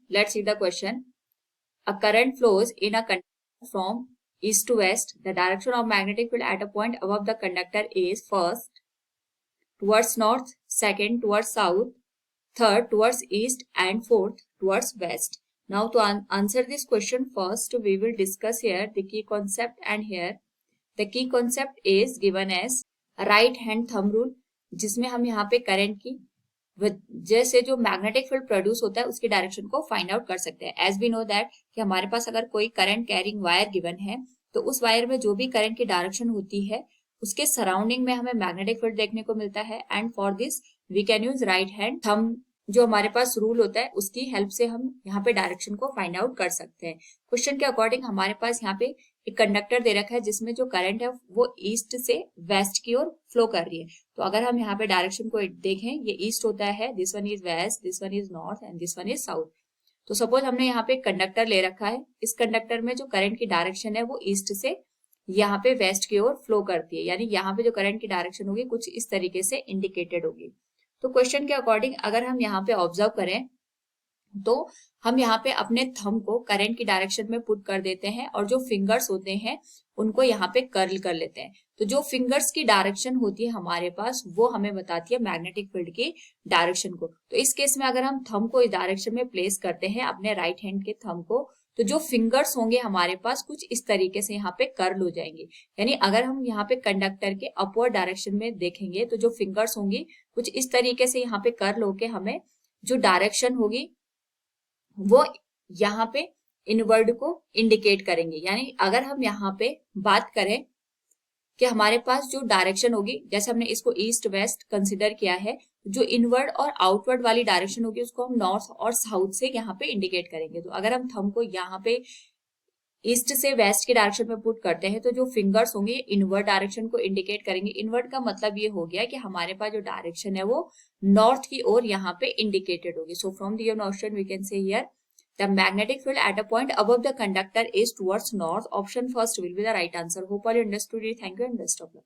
let's see the question. A current flows in a conductor from east to west. The direction of magnetic field at a point above the conductor is first towards north, second towards south, third towards east, and fourth towards west. Now to answer this question, first we will discuss here the key concept, and here the key concept is given as right hand thumb rule, जिसमें हम यहाँ पे current की जैसे जो magnetic field produce होता है उसकी डायरेक्शन को फाइंड आउट कर सकते हैं. एज वी नो दैट कि हमारे पास अगर कोई करंट कैरिंग वायर गिवन है तो उस वायर में जो भी करंट की डायरेक्शन होती है उसके सराउंडिंग में हमें मैग्नेटिक फील्ड देखने को मिलता है. And for this we can use right hand thumb, जो हमारे पास रूल होता है उसकी हेल्प से हम यहाँ पे डायरेक्शन को फाइंड आउट कर सकते हैं. क्वेश्चन के अकॉर्डिंग हमारे पास यहाँ पे एक कंडक्टर दे रखा है जिसमें जो करंट है वो ईस्ट से वेस्ट की ओर फ्लो कर रही है. तो अगर हम यहाँ पे डायरेक्शन को देखें, ये ईस्ट होता है, this one is west, this one is north and this one is south. तो सपोज हमने यहाँ पे कंडक्टर ले रखा है, इस कंडक्टर में जो करंट की डायरेक्शन है वो ईस्ट से यहाँ पे वेस्ट की ओर फ्लो करती है, यानी यहाँ पे जो करंट की डायरेक्शन होगी कुछ इस तरीके से इंडिकेटेड होगी. तो क्वेश्चन के अकॉर्डिंग अगर हम यहाँ पे ऑब्जर्व करें तो हम यहाँ पे अपने थंब को करंट की डायरेक्शन में पुट कर देते हैं और जो फिंगर्स होते हैं उनको यहाँ पे कर्ल कर लेते हैं. तो जो फिंगर्स की डायरेक्शन होती है हमारे पास वो हमें बताती है मैग्नेटिक फील्ड की डायरेक्शन को. तो इस केस में अगर हम थंब को इस डायरेक्शन में प्लेस करते हैं अपने राइट हैंड के थंब को, तो जो फिंगर्स होंगे हमारे पास कुछ इस तरीके से यहाँ पे कर्ल हो जाएंगे. यानी अगर हम यहाँ पे कंडक्टर के अपवर्ड डायरेक्शन में देखेंगे तो जो फिंगर्स होंगी कुछ इस तरीके से यहाँ पे कर्ल होके हमें जो डायरेक्शन होगी वो यहाँ पे इनवर्ड को इंडिकेट करेंगे. यानी अगर हम यहाँ पे बात करें कि हमारे पास जो डायरेक्शन होगी, जैसे हमने इसको ईस्ट वेस्ट कंसिडर किया है, जो इनवर्ड और आउटवर्ड वाली डायरेक्शन होगी उसको हम नॉर्थ और साउथ से यहाँ पे इंडिकेट करेंगे. तो अगर हम थंब को यहाँ पे ईस्ट से वेस्ट की डायरेक्शन में पुट करते हैं तो जो फिंगर्स होंगे इनवर्ड डायरेक्शन को इंडिकेट करेंगे. इनवर्ड का मतलब ये हो गया कि हमारे पास जो डायरेक्शन है वो नॉर्थ की ओर यहाँ पे इंडिकेटेड होगी. So from the notion we can say here the magnetic field at a point above the conductor is towards north. Option first will be the right answer. Hope all you understood it. Thank you and best of luck.